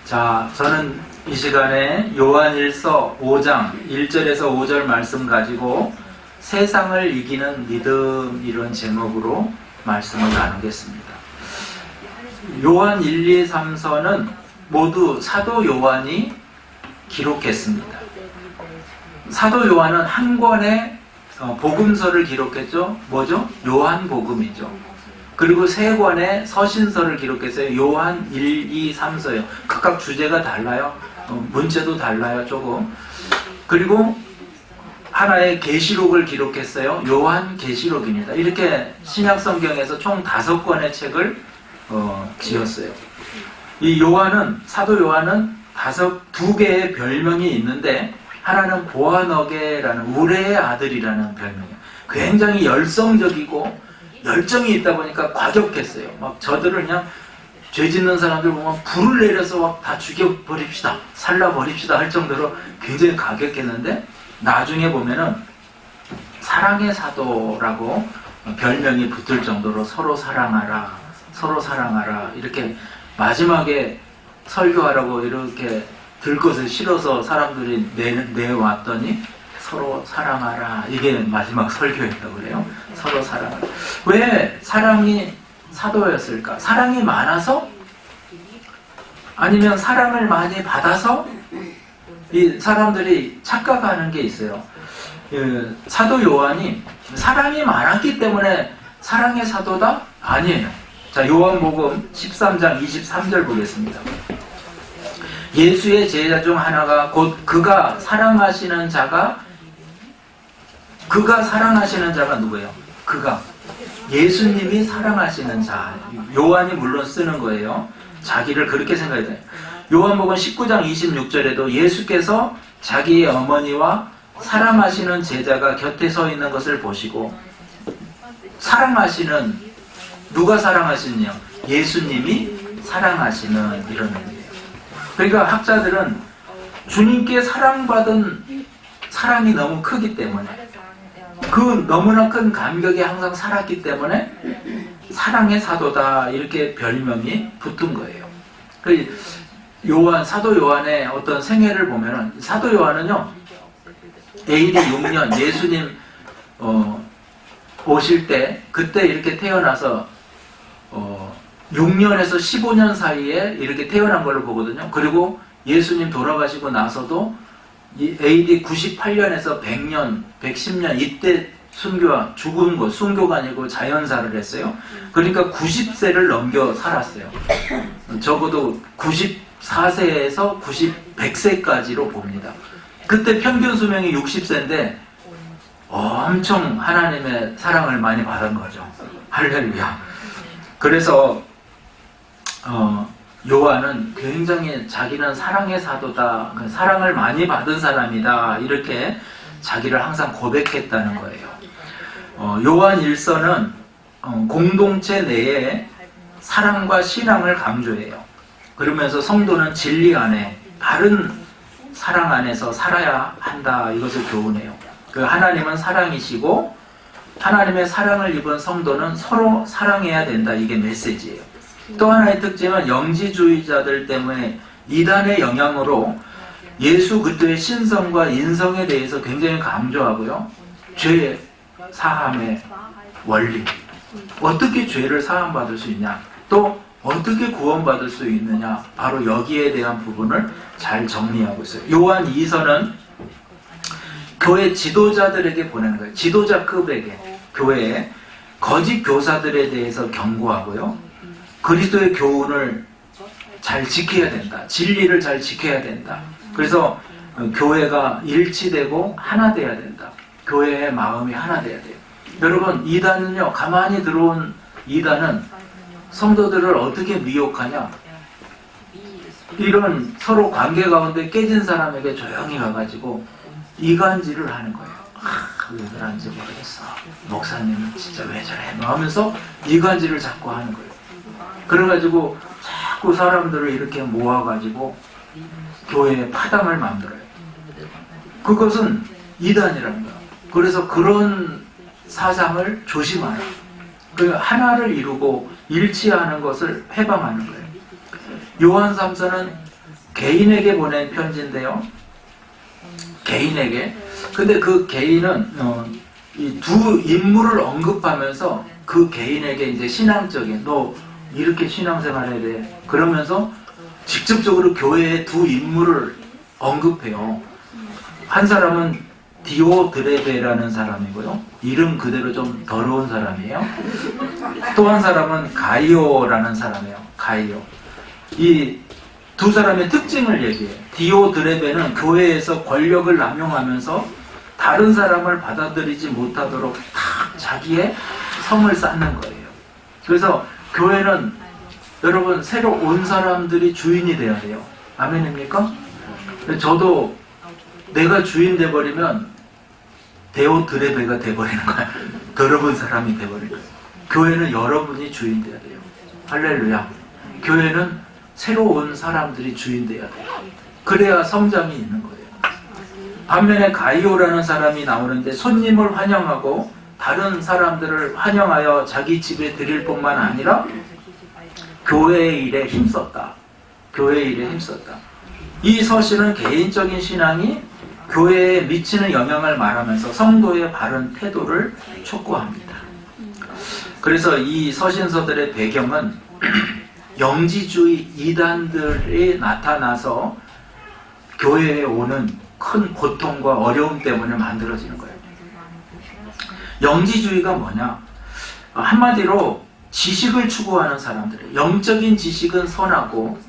자, 저는 이 시간에 요한일서 5장 1절에서 5절 말씀 가지고 세상을 이기는 믿음, 이런 제목으로 말씀을 나누겠습니다. 요한 1, 2, 3서는 모두 사도 요한이 기록했습니다. 사도 요한은 한 권의 복음서를 기록했죠. 뭐죠? 요한복음이죠. 그리고 세 권의 서신서를 기록했어요. 요한 1, 2, 3서요. 각각 주제가 달라요. 문체도 달라요, 조금. 그리고 하나의 계시록을 기록했어요. 요한 계시록입니다. 이렇게 신약 성경에서 총 5권의 책을 지었어요. 이 요한은, 사도 요한은 2개의 별명이 있는데, 하나는 보아너게라는 우레의 아들이라는 별명이에요. 굉장히 열성적이고 열정이 있다 보니까 과격했어요. 막 저들을 그냥 죄 짓는 사람들 보면 불을 내려서 막 다 죽여버립시다, 살라버립시다 할 정도로 굉장히 과격했는데, 나중에 보면은 사랑의 사도라고 별명이 붙을 정도로 서로 사랑하라, 서로 사랑하라, 이렇게 마지막에 설교하라고 이렇게 들 것을 실어서 사람들이 내왔더니 서로 사랑하라, 이게 마지막 설교였다고 그래요. 서로 사랑하라. 왜 사랑이 사도였을까? 사랑이 많아서? 아니면 사랑을 많이 받아서? 이 사람들이 착각하는 게 있어요. 사도 요한이 사랑이 많았기 때문에 사랑의 사도다? 아니에요. 자, 요한복음 13장 23절 보겠습니다. 예수의 제자 중 하나가 곧 그가 사랑하시는 자가 누구예요? 그가 예수님이 사랑하시는 자. 요한이 물론 쓰는 거예요. 자기를 그렇게 생각해야 돼요. 요한복음 19장 26절에도 예수께서 자기의 어머니와 사랑하시는 제자가 곁에 서 있는 것을 보시고, 사랑하시는, 누가 사랑하시느냐? 예수님이 사랑하시는, 이런 의미예요. 그러니까 학자들은 주님께 사랑받은 사랑이 너무 크기 때문에, 그 너무나 큰 감격에 항상 살았기 때문에 사랑의 사도다, 이렇게 별명이 붙은 거예요. 사도 요한의 어떤 생애를 보면은, 사도 요한은요, AD 6년 예수님 오실 때, 그때 이렇게 태어나서 6년에서 15년 사이에 이렇게 태어난 걸로 보거든요. 그리고 예수님 돌아가시고 나서도 AD 98년에서 100년, 110년 이때 죽은 거, 순교가 아니고 자연사를 했어요. 그러니까 90세를 넘겨 살았어요. 적어도 94세에서 100세까지로 봅니다. 그때 평균 수명이 60세인데 엄청 하나님의 사랑을 많이 받은 거죠. 할렐루야. 그래서 요한은 굉장히 자기는 사랑의 사도다, 사랑을 많이 받은 사람이다, 이렇게 자기를 항상 고백했다는 거예요. 요한 1서는 공동체 내에 사랑과 신앙을 강조해요. 그러면서 성도는 진리 안에, 바른 사랑 안에서 살아야 한다, 이것을 교훈해요. 하나님은 사랑이시고 하나님의 사랑을 입은 성도는 서로 사랑해야 된다, 이게 메시지예요. 또 하나의 특징은 영지주의자들 때문에 이단의 영향으로 예수 그리스도의 신성과 인성에 대해서 굉장히 강조하고요. 죄 사함의 원리, 어떻게 죄를 사함받을 수 있냐, 또 어떻게 구원받을 수 있느냐, 바로 여기에 대한 부분을 잘 정리하고 있어요. 요한 2서는 교회 지도자들에게 보내는 거예요. 지도자급에게, 교회에 거짓 교사들에 대해서 경고하고요, 그리스도의 교훈을 잘 지켜야 된다, 진리를 잘 지켜야 된다. 그래서 교회가 일치되고 하나 돼야 된다. 교회의 마음이 하나 돼야 돼요. 여러분, 이단은요, 가만히 들어온 이단은 성도들을 어떻게 미혹하냐, 이런 서로 관계 가운데 깨진 사람에게 조용히 가가지고 이간질을 하는 거예요. 왜 그런지 모르겠어, 목사님은 진짜 왜 저래, 하면서 이간질을 자꾸 하는 거예요. 그래가지고 자꾸 사람들을 이렇게 모아가지고 교회에 파당을 만들어요. 그것은 이단이라는 거예요. 그래서 그런 사상을 조심하라. 그 하나를 이루고 일치하는 것을 해방하는 거예요. 요한 3서는 개인에게 보낸 편지인데요. 개인에게. 근데 그 개인은 이 두 인물을 언급하면서 그 개인에게 이제 신앙적인, 너 이렇게 신앙생활해야 돼, 그러면서 직접적으로 교회의 두 인물을 언급해요. 한 사람은 디오드레베라는 사람이고요. 이름 그대로 좀 더러운 사람이에요. 또 한 사람은 가이오라는 사람이에요. 가이오. 이 두 사람의 특징을 얘기해요. 디오드레베는 교회에서 권력을 남용하면서 다른 사람을 받아들이지 못하도록 다 자기의 성을 쌓는 거예요. 그래서 교회는 여러분 새로 온 사람들이 주인이 돼야 돼요. 아멘입니까? 저도 내가 주인 돼버리면 데오드레베가 돼버리는 거야. 더러운 사람이 돼버리는 거예요. 교회는 여러분이 주인 돼야 돼요. 할렐루야. 교회는 새로 온 사람들이 주인 돼야 돼요. 그래야 성장이 있는 거예요. 반면에 가이오라는 사람이 나오는데 손님을 환영하고 다른 사람들을 환영하여 자기 집에 드릴 뿐만 아니라 교회의 일에 힘썼다. 교회의 일에 힘썼다. 이 서신은 개인적인 신앙이 교회에 미치는 영향을 말하면서 성도의 바른 태도를 촉구합니다. 그래서 이 서신서들의 배경은 영지주의 이단들이 나타나서 교회에 오는 큰 고통과 어려움 때문에 만들어지는 거예요. 영지주의가 뭐냐? 한마디로 지식을 추구하는 사람들이에요. 영적인 지식은 선하고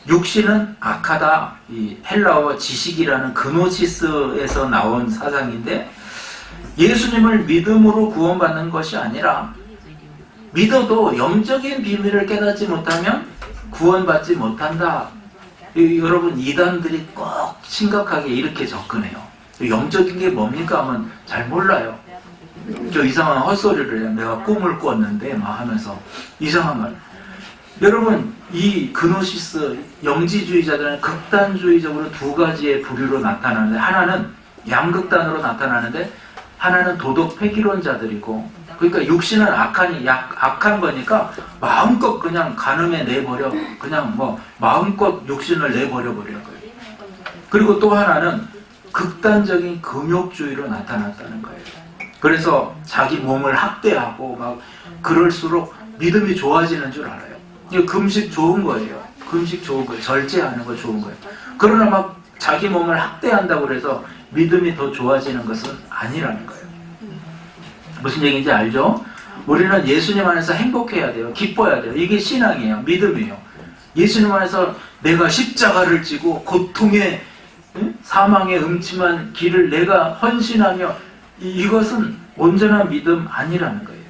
육신은 악하다. 이 헬라어 지식이라는 그노시스에서 나온 사상인데, 예수님을 믿음으로 구원받는 것이 아니라 믿어도 영적인 비밀을 깨닫지 못하면 구원받지 못한다. 여러분, 이단들이 꼭 심각하게 이렇게 접근해요. 영적인 게 뭡니까 하면 잘 몰라요. 저 이상한 헛소리를 해요. 내가 꿈을 꿨는데 막 하면서 이상한 말. 여러분, 이 그노시스 영지주의자들은 극단주의적으로 두 가지의 부류로 나타나는데, 하나는 양극단으로 나타나는데 하나는 도덕 폐기론자들이고, 그러니까 육신은 악한 거니까 마음껏 그냥 간음에 내버려, 그냥 뭐 마음껏 육신을 내버려 버리는 거예요. 그리고 또 하나는 극단적인 금욕주의로 나타났다는 거예요. 그래서 자기 몸을 학대하고 막 그럴수록 믿음이 좋아지는 줄 알아요. 이거 금식 좋은 거예요. 금식 좋은 거예요. 절제하는 거 좋은 거예요. 그러나 막 자기 몸을 학대한다고 해서 믿음이 더 좋아지는 것은 아니라는 거예요. 무슨 얘기인지 알죠? 우리는 예수님 안에서 행복해야 돼요. 기뻐야 돼요. 이게 신앙이에요. 믿음이에요. 예수님 안에서 내가 십자가를 지고 고통의 사망의 음침한 길을 내가 헌신하며, 이것은 온전한 믿음 아니라는 거예요.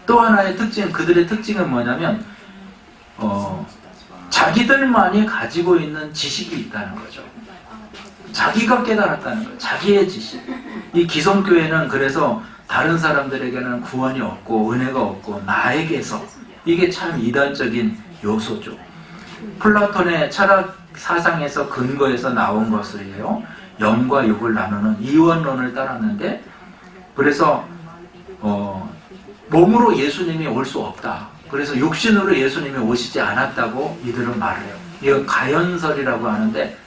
또 하나의 특징, 그들의 특징은 뭐냐면 자기들만이 가지고 있는 지식이 있다는 거죠. 자기가 깨달았다는 거예요. 자기의 지식. 이 기성교회는 그래서 다른 사람들에게는 구원이 없고 은혜가 없고 나에게서, 이게 참 이단적인 요소죠. 플라톤의 철학 사상에서 근거해서 나온 것이에요. 영과 육을 나누는 이원론을 따랐는데, 그래서 몸으로 예수님이 올 수 없다. 그래서 육신으로 예수님이 오시지 않았다고 이들은 말해요. 이거 가연설이라고 하는데,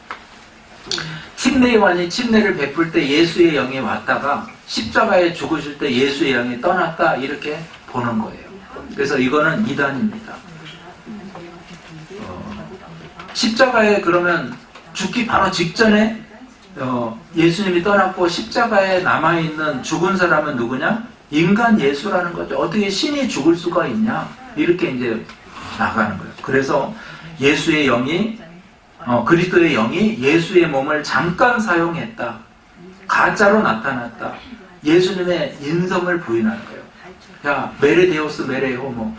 침례요한이 침례를 베풀 때 예수의 영이 왔다가 십자가에 죽으실 때 예수의 영이 떠났다, 이렇게 보는 거예요. 그래서 이거는 이단입니다. 십자가에 그러면 죽기 바로 직전에 예수님이 떠났고 십자가에 남아있는 죽은 사람은 누구냐? 인간 예수라는 거죠. 어떻게 신이 죽을 수가 있냐? 이렇게 이제 나가는 거예요. 그래서 예수의 영이 그리스도의 영이 예수의 몸을 잠깐 사용했다. 가짜로 나타났다. 예수님의 인성을 부인하는 거예요. 야, 메레데오스 메레호모.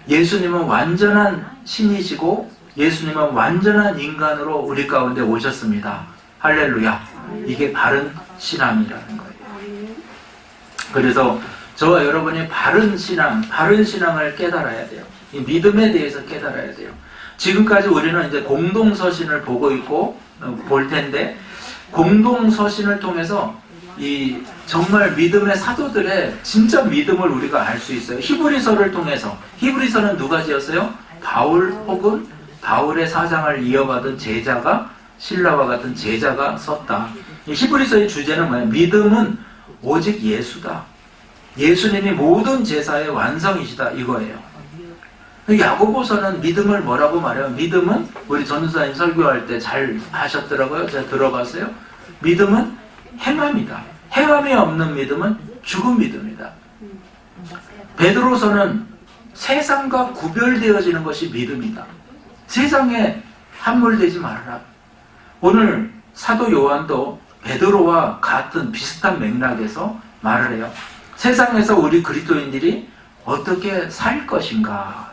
예수님은 완전한 신이시고 예수님은 완전한 인간으로 우리 가운데 오셨습니다. 할렐루야. 이게 바른 신앙이라는 거예요. 그래서 저와 여러분이 바른 신앙을 깨달아야 돼요. 이 믿음에 대해서 깨달아야 돼요. 지금까지 우리는 이제 공동서신을 보고 있고 볼 텐데, 공동서신을 통해서 이 정말 믿음의 사도들의 진짜 믿음을 우리가 알 수 있어요. 히브리서를 통해서. 히브리서는 누가 지었어요? 바울 혹은 바울의 사상을 이어받은 제자가, 신라와 같은 제자가 썼다. 히브리서의 주제는 뭐예요? 믿음은 오직 예수다. 예수님이 모든 제사의 완성이시다, 이거예요. 야고보서는 믿음을 뭐라고 말해요? 믿음은, 우리 전도사님 설교할 때 잘 하셨더라고요. 제가 들어봤어요. 믿음은 행함이다. 행함이 없는 믿음은 죽은 믿음이다. 베드로서는 세상과 구별되어지는 것이 믿음이다. 세상에 함몰되지 말아라. 오늘 사도 요한도 베드로와 같은 비슷한 맥락에서 말을 해요. 세상에서 우리 그리스도인들이 어떻게 살 것인가.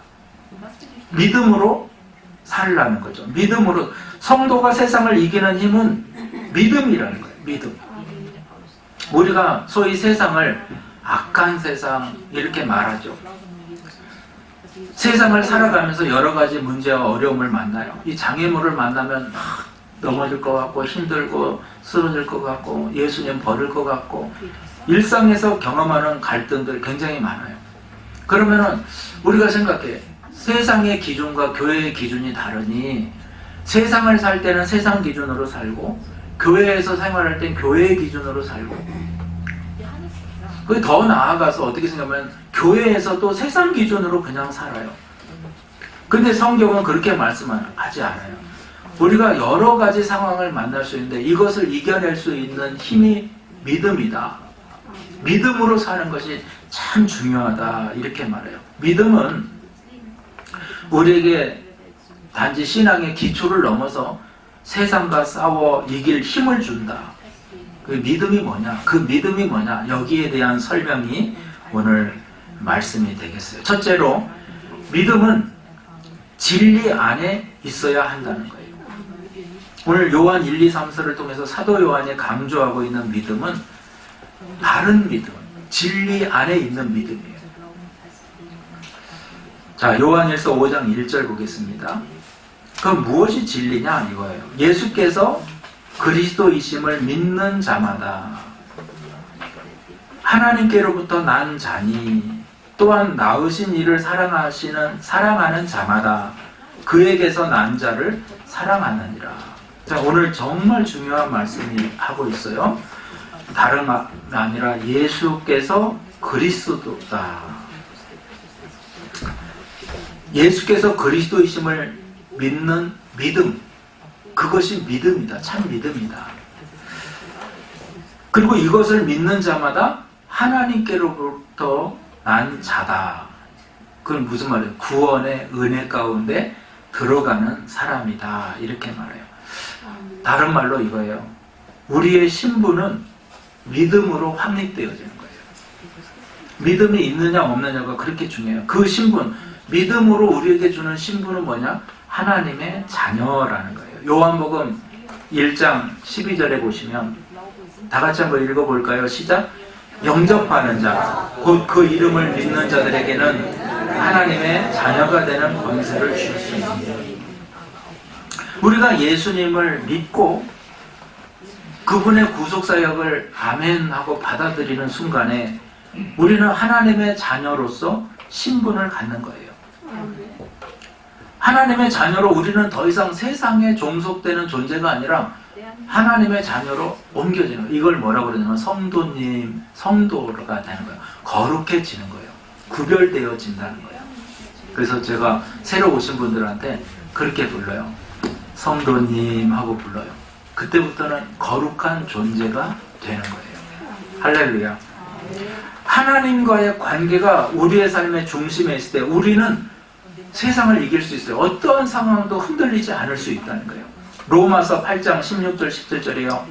믿음으로 살라는 거죠. 믿음으로. 성도가 세상을 이기는 힘은 믿음이라는 거예요. 믿음. 우리가 소위 세상을 악한 세상 이렇게 말하죠. 세상을 살아가면서 여러 가지 문제와 어려움을 만나요. 이 장애물을 만나면 넘어질 것 같고 힘들고 쓰러질 것 같고 예수님 버릴 것 같고 일상에서 경험하는 갈등들 굉장히 많아요. 그러면은 우리가 생각해. 세상의 기준과 교회의 기준이 다르니 세상을 살 때는 세상 기준으로 살고 교회에서 생활할 땐 교회의 기준으로 살고 그게 더 나아가서 어떻게 생각하면 교회에서도 세상 기준으로 그냥 살아요. 근데 성경은 그렇게 말씀하지 않아요. 우리가 여러 가지 상황을 만날 수 있는데 이것을 이겨낼 수 있는 힘이 믿음이다. 믿음으로 사는 것이 참 중요하다. 이렇게 말해요. 믿음은 우리에게 단지 신앙의 기초를 넘어서 세상과 싸워 이길 힘을 준다. 그 믿음이 뭐냐? 그 믿음이 뭐냐? 여기에 대한 설명이 오늘 말씀이 되겠어요. 첫째로 믿음은 진리 안에 있어야 한다는 거예요. 오늘 요한 1, 2, 3서를 통해서 사도 요한이 강조하고 있는 믿음은 바른 믿음, 진리 안에 있는 믿음이에요. 자, 요한일서 5장 1절 보겠습니다. 그럼 무엇이 진리냐 이거예요. 예수께서 그리스도이심을 믿는 자마다 하나님께로부터 난 자니 또한 낳으신 이를 사랑하는 자마다 그에게서 난 자를 사랑하느니라. 자, 오늘 정말 중요한 말씀이 하고 있어요. 다름 아니라 예수께서 그리스도다. 예수께서 그리스도이심을 믿는 믿음, 그것이 믿음이다. 참 믿음이다. 그리고 이것을 믿는 자마다 하나님께로부터 난 자다. 그건 무슨 말이에요? 구원의 은혜 가운데 들어가는 사람이다. 이렇게 말해요. 다른 말로 이거예요. 우리의 신분은 믿음으로 확립되어지는 거예요. 믿음이 있느냐 없느냐가 그렇게 중요해요. 그 신분, 믿음으로 우리에게 주는 신분은 뭐냐? 하나님의 자녀라는 거예요. 요한복음 1장 12절에 보시면 다 같이 한번 읽어볼까요? 시작! 영접하는 자, 곧 그 이름을 믿는 자들에게는 하나님의 자녀가 되는 권세를 줄 수 있습니다. 우리가 예수님을 믿고 그분의 구속사역을 아멘하고 받아들이는 순간에 우리는 하나님의 자녀로서 신분을 갖는 거예요. 하나님의 자녀로 우리는 더 이상 세상에 종속되는 존재가 아니라 하나님의 자녀로 옮겨지는 거예요. 이걸 뭐라고 그러냐면 성도님, 성도가 되는 거예요. 거룩해지는 거예요. 구별되어진다는 거예요. 그래서 제가 새로 오신 분들한테 그렇게 불러요. 성도님 하고 불러요. 그때부터는 거룩한 존재가 되는 거예요. 할렐루야. 하나님과의 관계가 우리의 삶의 중심에 있을 때 우리는 세상을 이길 수 있어요. 어떠한 상황도 흔들리지 않을 수 있다는 거예요. 로마서 8장 16절 17절이에요.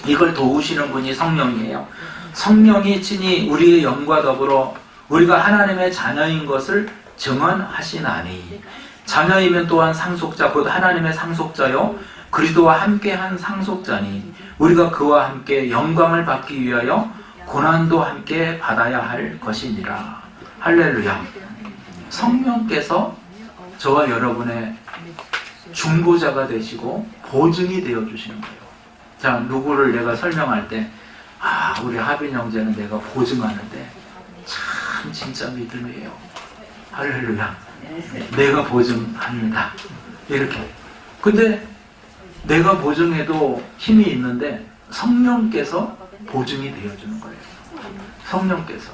이걸 도우시는 분이 성령이에요. 성령이 친히 우리의 영과 더불어 우리가 하나님의 자녀인 것을 증언하시나니 자녀이면 또한 상속자 곧 하나님의 상속자요 그리스도와 함께한 상속자니 우리가 그와 함께 영광을 받기 위하여 고난도 함께 받아야 할 것이니라. 할렐루야. 성령께서 저와 여러분의 중보자가 되시고 보증이 되어 주시는 거예요. 자, 누구를 내가 설명할 때 우리 하빈 형제는 내가 보증하는데 참 진짜 믿음이에요. 할렐루야. 내가 보증합니다. 이렇게. 근데 내가 보증해도 힘이 있는데 성령께서 보증이 되어주는 거예요. 성령께서.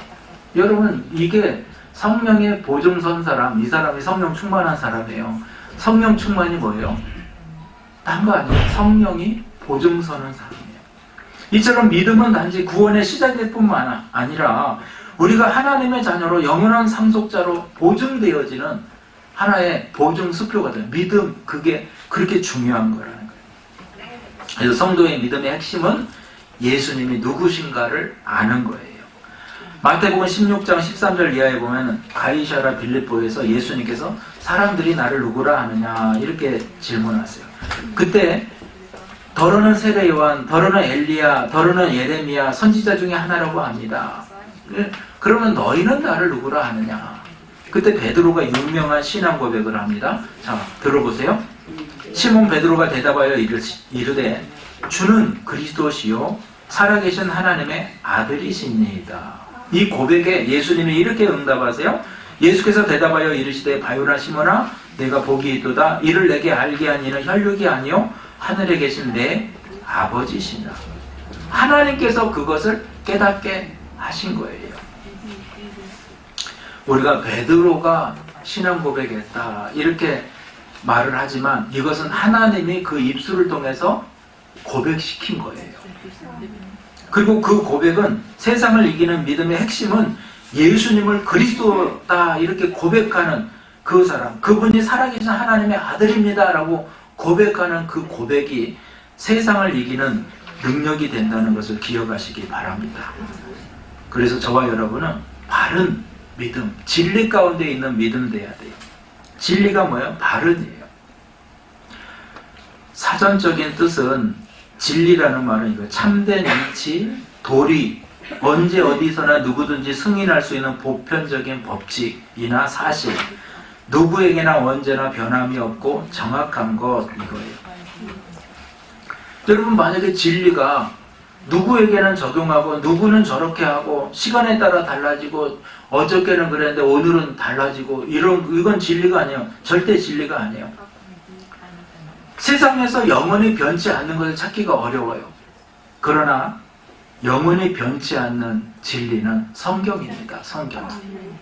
여러분, 이게 성령의 보증 선 사람, 이 사람이 성령 충만한 사람이에요. 성령 충만이 뭐예요? 딴 거 아니에요. 성령이 보증 서는 사람이에요. 이처럼 믿음은 단지 구원의 시작일 뿐만 아니라 우리가 하나님의 자녀로 영원한 상속자로 보증되어지는 하나의 보증 수표가 돼요. 믿음, 그게 그렇게 중요한 거라는 거예요. 그래서 성도의 믿음의 핵심은 예수님이 누구신가를 아는 거예요. 마태복음 16장 13절 이하에 보면 가이사랴 빌립보에서 예수님께서 사람들이 나를 누구라 하느냐 이렇게 질문하세요. 그때 더러는 세례 요한, 더러는 엘리야, 더러는 예레미야 선지자 중에 하나라고 합니다. 그러면 너희는 나를 누구라 하느냐? 그때 베드로가 유명한 신앙 고백을 합니다. 자, 들어보세요. 시몬 베드로가 대답하여 이르되 주는 그리스도시요 살아계신 하나님의 아들이시니이다. 이 고백에 예수님이 이렇게 응답하세요. 예수께서 대답하여 이르시되 바요라 시몬아 내가 복이 있도다. 이를 내게 알게 한 이는 혈육이 아니요 하늘에 계신 내 아버지시니라. 하나님께서 그것을 깨닫게 하신 거예요. 우리가 베드로가 신앙 고백했다 이렇게 말을 하지만 이것은 하나님이 그 입술을 통해서 고백시킨 거예요. 그리고 그 고백은 세상을 이기는 믿음의 핵심은 예수님을 그리스도다 이렇게 고백하는 그 사람, 그분이 살아계신 하나님의 아들입니다 라고 고백하는 그 고백이 세상을 이기는 능력이 된다는 것을 기억하시기 바랍니다. 그래서 저와 여러분은 바른 믿음, 진리 가운데 있는 믿음 돼야 돼요. 진리가 뭐예요? 바른이에요. 사전적인 뜻은 진리라는 말은 이거 참된 이치, 도리, 언제 어디서나 누구든지 승인할 수 있는 보편적인 법칙이나 사실, 누구에게나 언제나 변함이 없고 정확한 것 이거예요. 여러분 만약에 진리가 누구에게는 적용하고 누구는 저렇게 하고 시간에 따라 달라지고 어저께는 그랬는데 오늘은 달라지고 이건 진리가 아니에요. 절대 진리가 아니에요. 세상에서 영원히 변치 않는 것을 찾기가 어려워요. 그러나 영원히 변치 않는 진리는 성경입니다. 성경.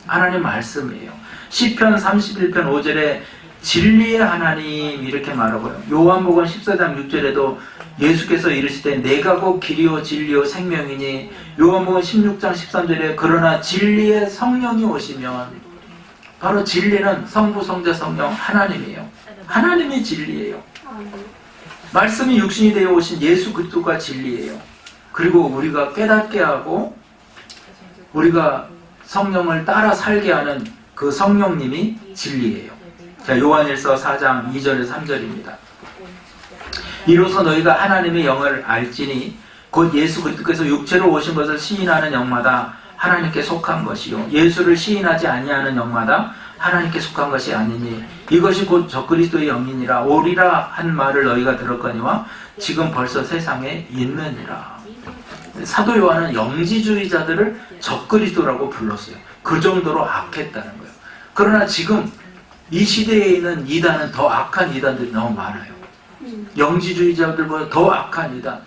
하나님 말씀이에요. 시편 31편 5절에 진리의 하나님 이렇게 말하고요. 요한복음 14장 6절에도 예수께서 이르시되 내가 곧 길이요 진리요 생명이니 요한복음 16장 13절에 그러나 진리의 성령이 오시면 바로 진리는 성부 성자 성령 하나님이에요. 하나님이 진리예요. 말씀이 육신이 되어 오신 예수 그리스도가 진리예요. 그리고 우리가 깨닫게 하고 우리가 성령을 따라 살게 하는 그 성령님이 진리예요. 자, 요한일서 4장 2절에 3절입니다. 이로써 너희가 하나님의 영을 알지니 곧 예수 그리스도께서 육체로 오신 것을 시인하는 영마다 하나님께 속한 것이요 예수를 시인하지 아니하는 영마다 하나님께 속한 것이 아니니 이것이 곧 적그리스도의 영이니라 오리라 한 말을 너희가 들었거니와 지금 벌써 세상에 있느니라. 사도 요한은 영지주의자들을 적그리스도라고 불렀어요. 그 정도로 악했다는 거예요. 그러나 지금 이 시대에 있는 이단은 더 악한 이단들이 너무 많아요. 영지주의자들보다 더 악한 이단,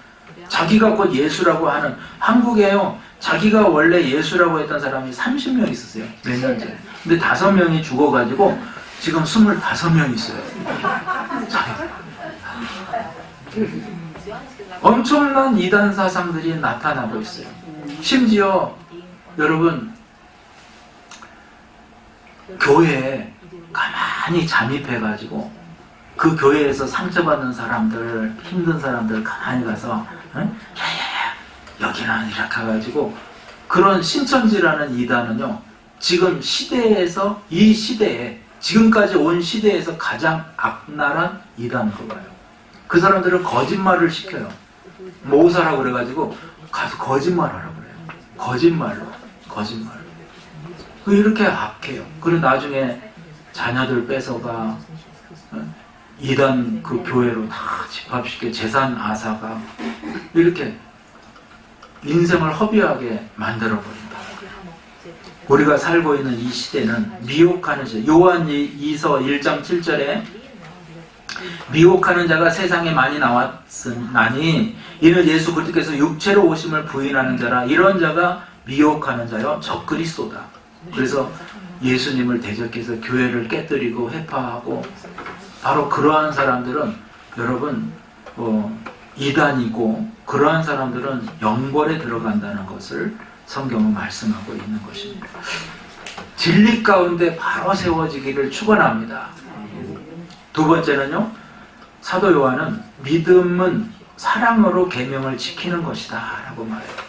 자기가 곧 예수라고 하는, 한국에요 자기가 원래 예수라고 했던 사람이 30명 있었어요. 몇 년 전에. 근데 5명이 죽어가지고 지금 25명 있어요. 엄청난 이단 사상들이 나타나고 있어요. 심지어 여러분 교회에 가만히 잠입해가지고 그 교회에서 상처받는 사람들, 힘든 사람들 가만히 가서 야야야 여기는 이렇게 가가지고 그런 신천지라는 이단은요 지금 시대에서 이 시대에 지금까지 온 시대에서 가장 악랄한 이단으로 봐요. 그 사람들은 거짓말을 시켜요. 모사라고 그래가지고 가서 거짓말하라고 그래요. 거짓말로. 이렇게 악해요. 그리고 나중에 자녀들 뺏어가 이단 그 교회로 다 집합시켜 재산 앗아가 이렇게 인생을 허비하게 만들어버린다. 우리가 살고 있는 이 시대는 미혹하는 시대. 요한 2서 1장 7절에 미혹하는 자가 세상에 많이 나왔으나니 이는 예수 그리스도께서 육체로 오심을 부인하는 자라. 이런 자가 미혹하는 자요 적그리스도다. 그래서 예수님을 대적해서 교회를 깨뜨리고 회파하고, 바로 그러한 사람들은 여러분 이단이고, 그러한 사람들은 영벌에 들어간다는 것을 성경은 말씀하고 있는 것입니다. 진리 가운데 바로 세워지기를 축원합니다. 두 번째는요, 사도 요한은 믿음은 사랑으로 계명을 지키는 것이다 라고 말해요.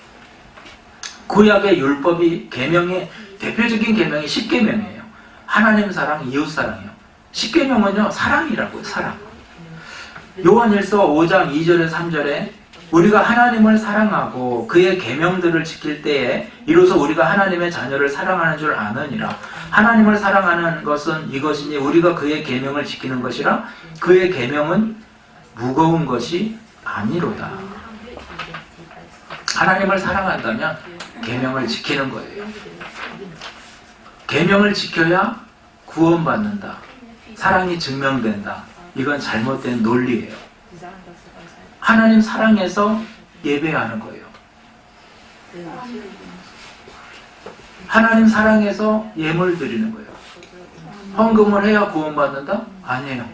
구약의 율법이 계명의 대표적인 계명이 10계명이에요. 하나님 사랑, 이웃 사랑이에요. 10계명은요 사랑이라고요. 사랑. 요한일서 5장 2절에 3절에 우리가 하나님을 사랑하고 그의 계명들을 지킬 때에 이로써 우리가 하나님의 자녀를 사랑하는 줄 아느니라. 하나님을 사랑하는 것은 이것이니 우리가 그의 계명을 지키는 것이라. 그의 계명은 무거운 것이 아니로다. 하나님을 사랑한다면 계명을 지키는 거예요. 계명을 지켜야 구원받는다. 사랑이 증명된다. 이건 잘못된 논리예요. 하나님 사랑해서 예배하는 거예요. 하나님 사랑해서 예물 드리는 거예요. 헌금을 해야 구원받는다? 아니에요.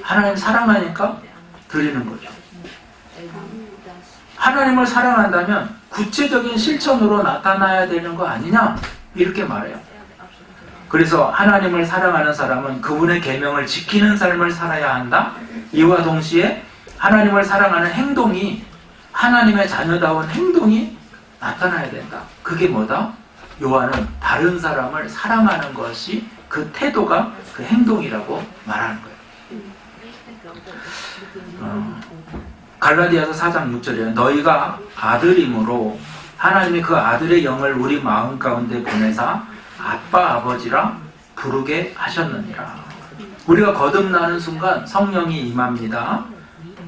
하나님 사랑하니까 드리는 거죠. 하나님을 사랑한다면 구체적인 실천으로 나타나야 되는 거 아니냐? 이렇게 말해요. 그래서 하나님을 사랑하는 사람은 그분의 계명을 지키는 삶을 살아야 한다. 이와 동시에 하나님을 사랑하는 행동이, 하나님의 자녀다운 행동이 나타나야 된다. 그게 뭐다? 요한은 다른 사람을 사랑하는 것이 그 태도가 그 행동이라고 말하는 거예요. 갈라디아서 4장 6절에 너희가 아들이므로 하나님이 그 아들의 영을 우리 마음 가운데 보내사 아빠 아버지라 부르게 하셨느니라. 우리가 거듭나는 순간 성령이 임합니다.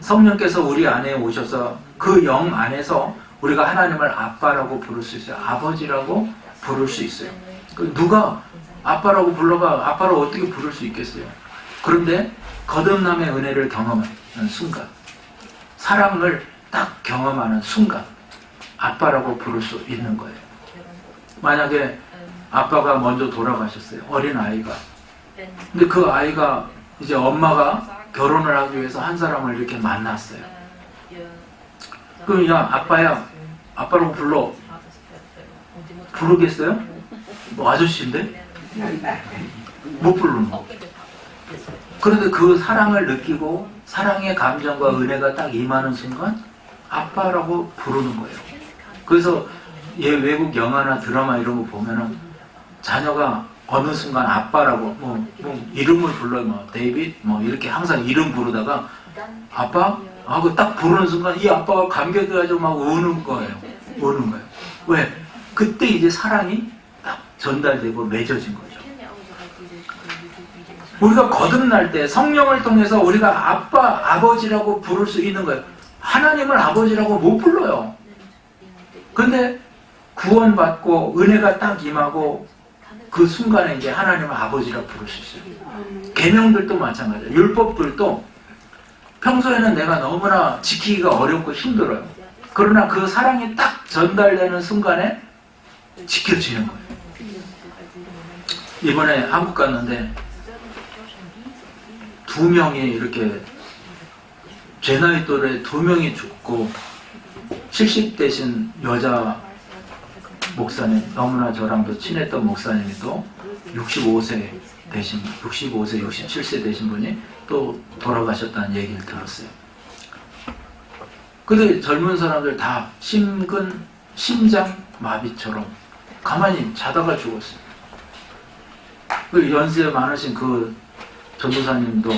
성령께서 우리 안에 오셔서 그 영 안에서 우리가 하나님을 아빠라고 부를 수 있어요. 아버지라고 부를 수 있어요. 누가 아빠라고 불러봐 아빠라고 어떻게 부를 수 있겠어요? 그런데 거듭남의 은혜를 경험하는 순간, 사랑을 딱 경험하는 순간 아빠라고 부를 수 있는 거예요. 만약에 아빠가 먼저 돌아가셨어요. 어린 아이가. 근데 그 아이가 이제 엄마가 결혼을 하기 위해서 한 사람을 이렇게 만났어요. 그럼 야 아빠야 아빠라고 불러. 부르겠어요? 뭐 아저씨인데? 못 부르는 거. 그런데 그 사랑을 느끼고 사랑의 감정과 은혜가 딱 임하는 순간 아빠라고 부르는 거예요. 그래서 외국 영화나 드라마 이런 거 보면은 자녀가 어느 순간 아빠라고 뭐 이름을 불러요. 뭐 데이빗 뭐 이렇게 항상 이름 부르다가 아빠 하고 딱 부르는 순간 이 아빠가 감격해가지고 막 우는 거예요. 우는 거예요. 왜? 그때 이제 사랑이 딱 전달되고 맺어진 거죠. 우리가 거듭날 때 성령을 통해서 우리가 아빠, 아버지라고 부를 수 있는 거예요. 하나님을 아버지라고 못 불러요. 근데 구원받고 은혜가 딱 임하고 그 순간에 이제 하나님을 아버지라고 부를 수 있어요. 계명들도 마찬가지예요. 율법들도 평소에는 내가 너무나 지키기가 어렵고 힘들어요. 그러나 그 사랑이 딱 전달되는 순간에 지켜지는 거예요. 이번에 한국 갔는데 2명이 이렇게 제 나이 또래 2명이 죽고 70 되신 여자 목사님, 너무나 저랑도 친했던 목사님이 또 65세 되신, 65세, 67세 되신 분이 또 돌아가셨다는 얘기를 들었어요. 근데 젊은 사람들 다 심장 마비처럼 가만히 자다가 죽었어요. 그 연세 많으신 그 전도사님도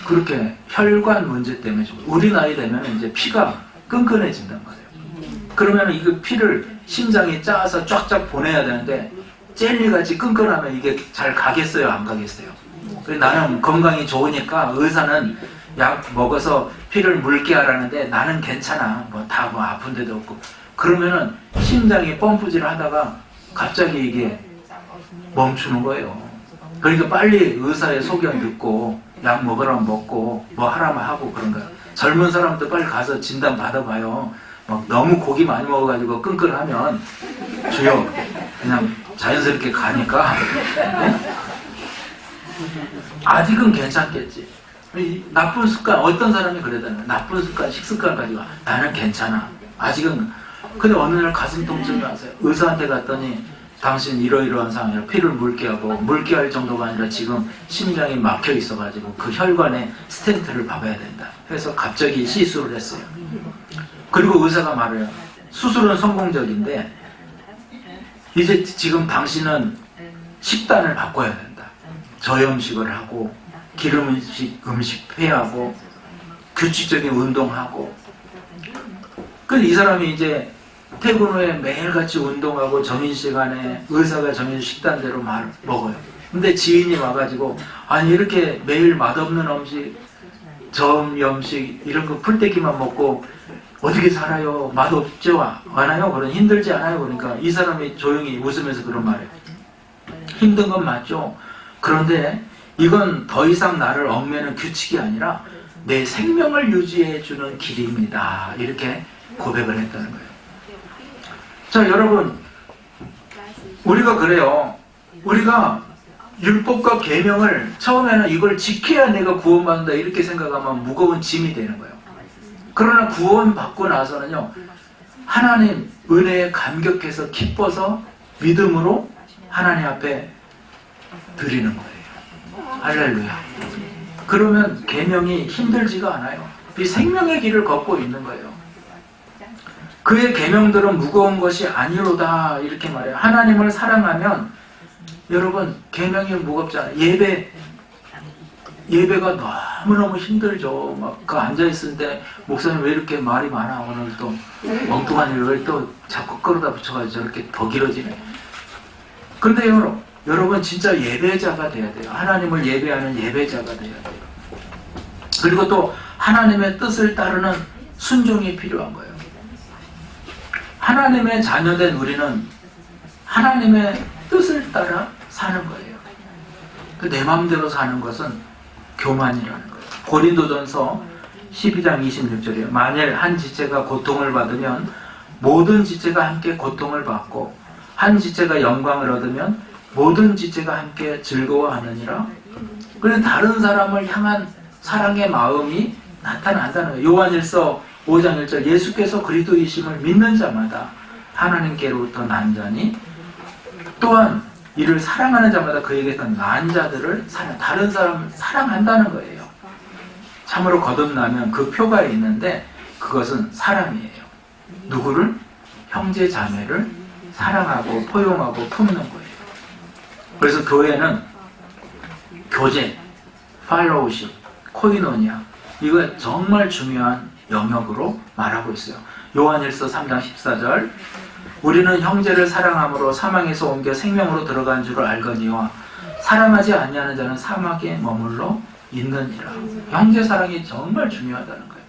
그렇게 혈관 문제 때문에 죽어요. 우리 나이 되면 이제 피가 끈끈해진단 말이에요. 그러면 이거 피를 심장이 짜서 쫙쫙 보내야 되는데 젤리같이 끈끈하면 이게 잘 가겠어요? 안 가겠어요? 그래서 나는 건강이 좋으니까 의사는 약 먹어서 피를 묽게 하라는데 나는 괜찮아. 뭐 다 뭐 아픈 데도 없고. 그러면은 심장이 펌프질 하다가 갑자기 이게 멈추는 거예요. 그러니까 빨리 의사의 소견 듣고 약 먹으라면 먹고 뭐 하라면 하고 그런 거야. 젊은 사람도 빨리 가서 진단 받아봐요. 막 너무 고기 많이 먹어가지고 끙끙하면 주여 그냥 자연스럽게 가니까 네? 아직은 괜찮겠지. 이 나쁜 습관, 어떤 사람이 그러잖아요. 나쁜 습관, 식습관 가지고 나는 괜찮아. 아직은. 근데 어느 날 가슴 통증이 왔어요. 의사한테 갔더니 당신 이러이러한 상황이라 피를 묽게 하고, 묽게 할 정도가 아니라 지금 심장이 막혀 있어가지고 그 혈관에 스텐트를 박아야 된다. 그래서 갑자기 시술을 했어요. 그리고 의사가 말해요. 수술은 성공적인데 이제 지금 당신은 식단을 바꿔야 된다. 저염식을 하고 기름 음식 피하고 규칙적인 운동하고. 그 이 사람이 이제 퇴근 후에 매일같이 운동하고 점심시간에 의사가 정해준 식단대로 먹어요. 근데 지인이 와가지고 아니 이렇게 매일 맛없는 음식 저염식 이런 거 풀떼기만 먹고 어떻게 살아요? 맛없죠? 않아요? 그런 힘들지 않아요? 그러니까 이 사람이 조용히 웃으면서 그런 말이에요. 힘든 건 맞죠? 그런데 이건 더 이상 나를 얽매는 규칙이 아니라 내 생명을 유지해주는 길입니다. 이렇게 고백을 했다는 거예요. 자, 여러분, 우리가 그래요. 우리가 율법과 계명을 처음에는 이걸 지켜야 내가 구원받는다 이렇게 생각하면 무거운 짐이 되는 거예요. 그러나 구원받고 나서는요, 하나님 은혜에 감격해서 기뻐서 믿음으로 하나님 앞에 드리는 거예요. 할렐루야. 그러면 계명이 힘들지가 않아요. 이 생명의 길을 걷고 있는 거예요. 그의 계명들은 무거운 것이 아니로다 이렇게 말해요. 하나님을 사랑하면 여러분 계명이 무겁지 않아요. 예배가 너무너무 힘들죠. 막 그 앉아있을 때 목사님 왜 이렇게 말이 많아 오늘 또 엉뚱한 일을 또 자꾸 끌어다 붙여가지고 저렇게 더 길어지네. 근데 여러분 진짜 예배자가 돼야 돼요. 하나님을 예배하는 예배자가 돼야 돼요. 그리고 또 하나님의 뜻을 따르는 순종이 필요한 거예요. 하나님의 자녀된 우리는 하나님의 뜻을 따라 사는 거예요. 내 마음대로 사는 것은 교만이라는 거예요. 고린도전서 12장 26절이에요. 만일 한 지체가 고통을 받으면 모든 지체가 함께 고통을 받고 한 지체가 영광을 얻으면 모든 지체가 함께 즐거워하느니라. 그런 다른 사람을 향한 사랑의 마음이 나타난다는 거예요. 요한일서 5장 1절 예수께서 그리스도이심을 믿는 자마다 하나님께로부터 난 자니 또한 이를 사랑하는 자마다 그에게서 난 자들을 다른 사람을 사랑한다는 거예요. 참으로 거듭나면 그 표가 있는데 그것은 사랑이에요. 누구를? 형제 자매를 사랑하고 포용하고 품는 거예요. 그래서 교회는 교제, 팔로우십, 코이노니아 이거 정말 중요한 영역으로 말하고 있어요. 요한일서 3장 14절 우리는 형제를 사랑함으로 사망에서 옮겨 생명으로 들어간 줄을 알거니와 사랑하지 아니하는 자는 사막에 머물러 있느니라. 형제 사랑이 정말 중요하다는 거예요.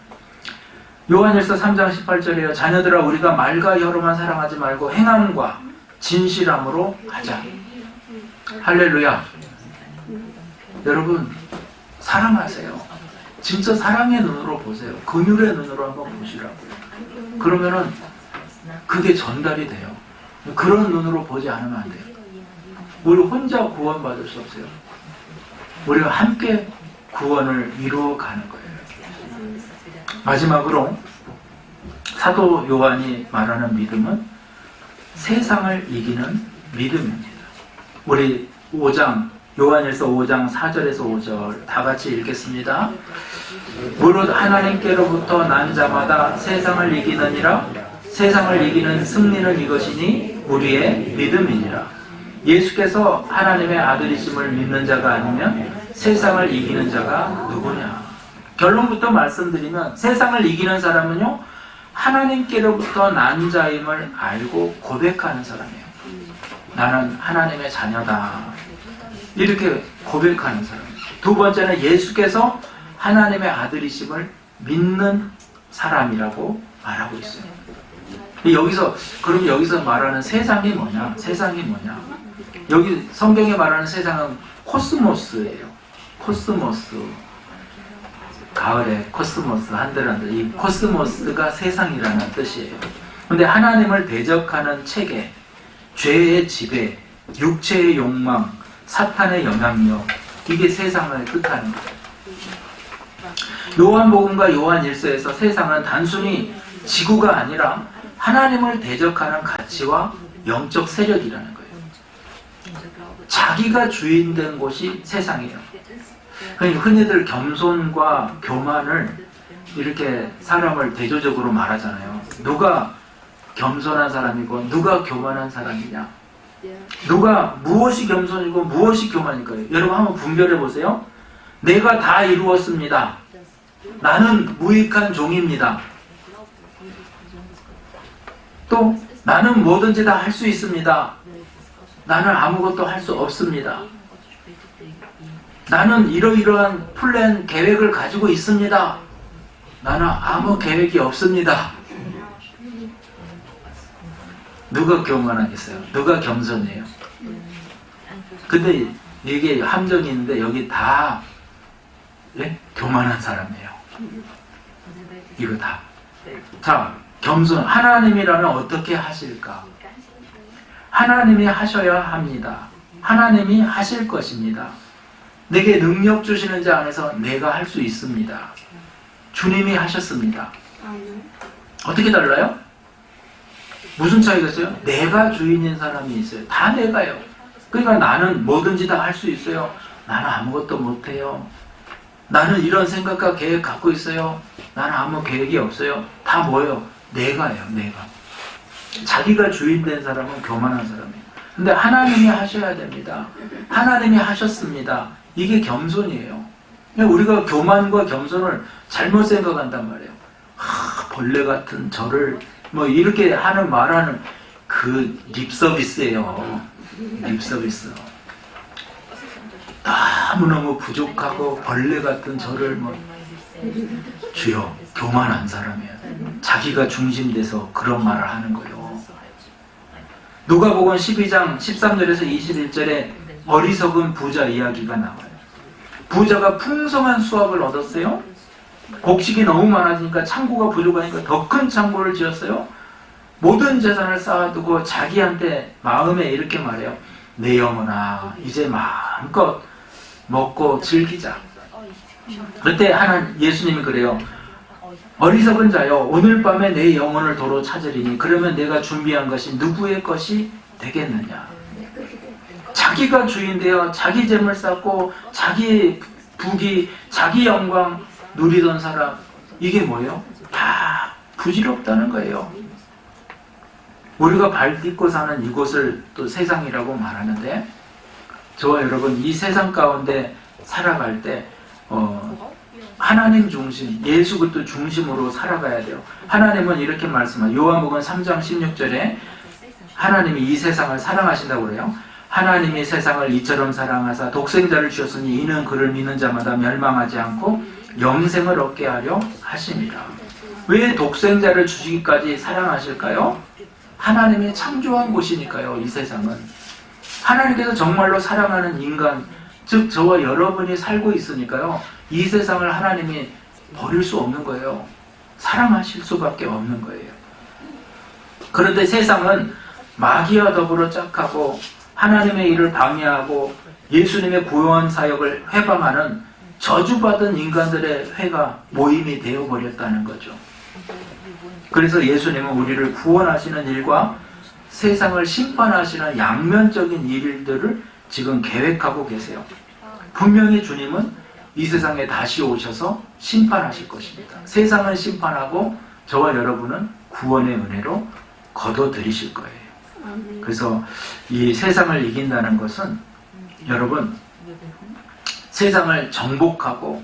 요한일서 3장 18절이에요. 자녀들아 우리가 말과 혀로만 사랑하지 말고 행함과 진실함으로 하자. 할렐루야. 여러분 사랑하세요. 진짜 사랑의 눈으로 보세요. 긍휼의 눈으로 한번 보시라고요. 그러면은 그게 전달이 돼요. 그런 눈으로 보지 않으면 안 돼요. 우리 혼자 구원받을 수 없어요. 우리가 함께 구원을 이루어가는 거예요. 마지막으로 사도 요한이 말하는 믿음은 세상을 이기는 믿음입니다. 우리 5장 요한일서 5장 4절에서 5절 다 같이 읽겠습니다. 무릇 하나님께로부터 난 자마다 세상을 이기느니라. 세상을 이기는 승리는 이것이니 우리의 믿음이니라. 예수께서 하나님의 아들이심을 믿는 자가 아니면 세상을 이기는 자가 누구냐. 결론부터 말씀드리면 세상을 이기는 사람은요 하나님께로부터 난 자임을 알고 고백하는 사람이에요. 나는 하나님의 자녀다 이렇게 고백하는 사람이에요. 두 번째는 예수께서 하나님의 아들이심을 믿는 사람이라고 말하고 있어요. 그럼 여기서 말하는 세상이 뭐냐? 세상이 뭐냐? 여기 성경에 말하는 세상은 코스모스예요. 코스모스. 가을에 코스모스, 한들한들. 이 코스모스가 세상이라는 뜻이에요. 근데 하나님을 대적하는 체계, 죄의 지배, 육체의 욕망, 사탄의 영향력, 이게 세상을 뜻하는 거예요. 요한복음과 요한일서에서 세상은 단순히 지구가 아니라 하나님을 대적하는 가치와 영적 세력이라는 거예요. 자기가 주인된 곳이 세상이에요. 그러니까 흔히들 겸손과 교만을 이렇게 사람을 대조적으로 말하잖아요. 누가 겸손한 사람이고 누가 교만한 사람이냐? 누가 무엇이 겸손이고 무엇이 교만일까요? 여러분 한번 분별해 보세요. 내가 다 이루었습니다. 나는 무익한 종입니다. 또 나는 뭐든지 다 할 수 있습니다. 나는 아무것도 할 수 없습니다. 나는 이러이러한 플랜, 계획을 가지고 있습니다. 나는 아무 계획이 없습니다. 누가 교만하겠어요? 누가 겸손해요? 근데 이게 함정이 있는데 여기 다 교만한 사람이에요. 이거 다. 자, 겸손. 하나님이라면 어떻게 하실까? 하나님이 하셔야 합니다. 하나님이 하실 것입니다. 내게 능력 주시는 자 안에서 내가 할 수 있습니다. 주님이 하셨습니다. 어떻게 달라요? 무슨 차이가 있어요? 내가 주인인 사람이 있어요. 다 내가요. 그러니까 나는 뭐든지 다 할 수 있어요. 나는 아무것도 못해요. 나는 이런 생각과 계획 갖고 있어요. 나는 아무 계획이 없어요. 다 뭐예요? 내가예요. 내가. 자기가 주인된 사람은 교만한 사람이에요. 근데 하나님이 하셔야 됩니다. 하나님이 하셨습니다. 이게 겸손이에요. 우리가 교만과 겸손을 잘못 생각한단 말이에요. 벌레 같은 저를 뭐 이렇게 말하는 그 립서비스예요. 립서비스. 너무너무 부족하고 벌레 같은 저를 주여, 교만한 사람이에요. 자기가 중심돼서 그런 말을 하는 거예요. 누가복음 12장 13절에서 21절에 어리석은 부자 이야기가 나와요. 부자가 풍성한 수확을 얻었어요. 곡식이 너무 많아지니까 창고가 부족하니까 더 큰 창고를 지었어요. 모든 재산을 쌓아두고 자기한테 마음에 이렇게 말해요. 내 영혼아, 이제 마음껏 먹고 즐기자. 그때 예수님이 그래요. 어리석은 자여, 오늘 밤에 내 영혼을 도로 찾으리니 그러면 내가 준비한 것이 누구의 것이 되겠느냐. 자기가 주인되어 자기 재물 쌓고 자기 부귀, 자기 영광 누리던 사람, 이게 뭐예요? 다 부질없다는 거예요. 우리가 발 딛고 사는 이곳을 또 세상이라고 말하는데, 저와 여러분 이 세상 가운데 살아갈 때 하나님 중심, 예수 그리스도 중심으로 살아가야 돼요. 하나님은 이렇게 말씀해요. 요한복음 3장 16절에 하나님이 이 세상을 사랑하신다고 그래요. 하나님이 세상을 이처럼 사랑하사 독생자를 주셨으니 이는 그를 믿는 자마다 멸망하지 않고 영생을 얻게 하려 하심이라. 왜 독생자를 주시기까지 사랑하실까요? 하나님이 창조한 곳이니까요. 이 세상은 하나님께서 정말로 사랑하는 인간, 즉 저와 여러분이 살고 있으니까요. 이 세상을 하나님이 버릴 수 없는 거예요. 사랑하실 수밖에 없는 거예요. 그런데 세상은 마귀와 더불어 짝하고 하나님의 일을 방해하고 예수님의 구원 사역을 회방하는 저주받은 인간들의 회가 모임이 되어버렸다는 거죠. 그래서 예수님은 우리를 구원하시는 일과 세상을 심판하시는 양면적인 일들을 지금 계획하고 계세요. 분명히 주님은 이 세상에 다시 오셔서 심판하실 것입니다. 세상은 심판하고 저와 여러분은 구원의 은혜로 거둬들이실 거예요. 그래서 이 세상을 이긴다는 것은 여러분, 세상을 정복하고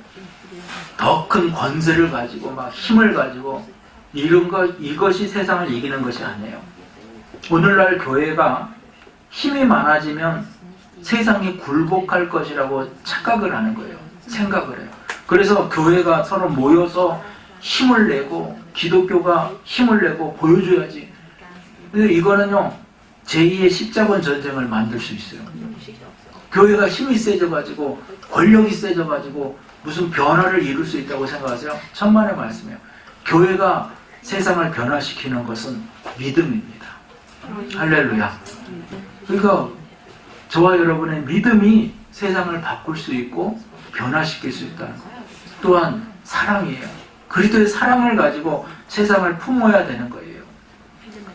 더 큰 권세를 가지고 막 힘을 가지고 이것이 세상을 이기는 것이 아니에요. 오늘날 교회가 힘이 많아지면 세상이 굴복할 것이라고 착각을 하는 거예요. 생각을 해요. 그래서 교회가 서로 모여서 힘을 내고 기독교가 힘을 내고 보여줘야지. 근데 이거는요, 제2의 십자군 전쟁을 만들 수 있어요. 교회가 힘이 세져가지고, 권력이 세져가지고, 무슨 변화를 이룰 수 있다고 생각하세요? 천만의 말씀이에요. 교회가 세상을 변화시키는 것은 믿음입니다. 할렐루야. 그러니까 저와 여러분의 믿음이 세상을 바꿀 수 있고 변화시킬 수 있다는 것. 또한 사랑이에요. 그리스도의 사랑을 가지고 세상을 품어야 되는 거예요.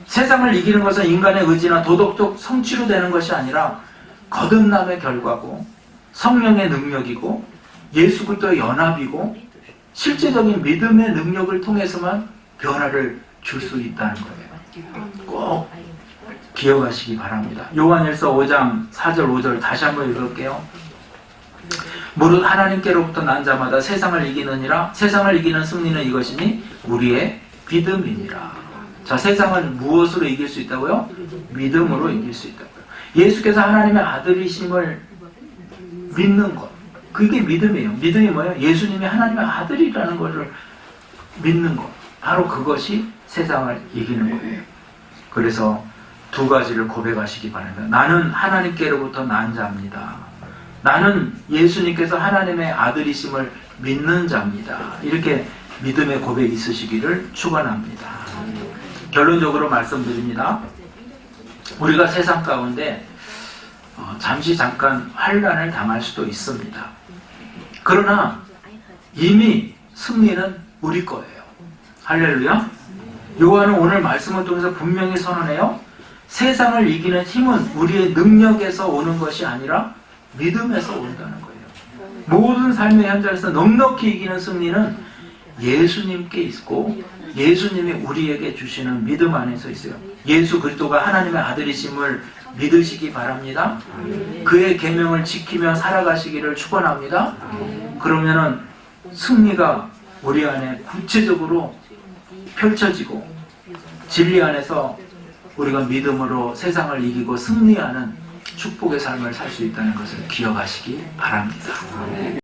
세상을 이기는 것은 인간의 의지나 도덕적 성취로 되는 것이 아니라 거듭남의 결과고 성령의 능력이고 예수 그리스도의 연합이고 실제적인 믿음의 능력을 통해서만 변화를 줄 수 있다는 거예요. 꼭 기억하시기 바랍니다. 요한일서 5장 4절 5절 다시 한번 읽을게요. 무릇 하나님께로부터 난 자마다 세상을 이기느니라. 세상을 이기는 승리는 이것이니 우리의 믿음이니라. 자, 세상을 무엇으로 이길 수 있다고요? 믿음으로 이길 수 있다고요. 예수께서 하나님의 아들이심을 믿는 것, 그게 믿음이에요. 믿음이 뭐예요? 예수님이 하나님의 아들이라는 것을 믿는 것, 바로 그것이 세상을 이기는 거예요. 그래서 두 가지를 고백하시기 바랍니다. 나는 하나님께로부터 난 자입니다. 나는 예수님께서 하나님의 아들이심을 믿는 자입니다. 이렇게 믿음의 고백이 있으시기를 축원합니다. 결론적으로 말씀드립니다. 우리가 세상 가운데 잠시 잠깐 환난을 당할 수도 있습니다. 그러나 이미 승리는 우리 거예요. 할렐루야. 요한은 오늘 말씀을 통해서 분명히 선언해요. 세상을 이기는 힘은 우리의 능력에서 오는 것이 아니라 믿음에서 온다는 거예요. 모든 삶의 현장에서 넉넉히 이기는 승리는 예수님께 있고 예수님이 우리에게 주시는 믿음 안에서 있어요. 예수 그리스도가 하나님의 아들이심을 믿으시기 바랍니다. 그의 계명을 지키며 살아가시기를 축원합니다. 그러면은 승리가 우리 안에 구체적으로 펼쳐지고 진리 안에서 우리가 믿음으로 세상을 이기고 승리하는 축복의 삶을 살 수 있다는 것을 기억하시기 바랍니다.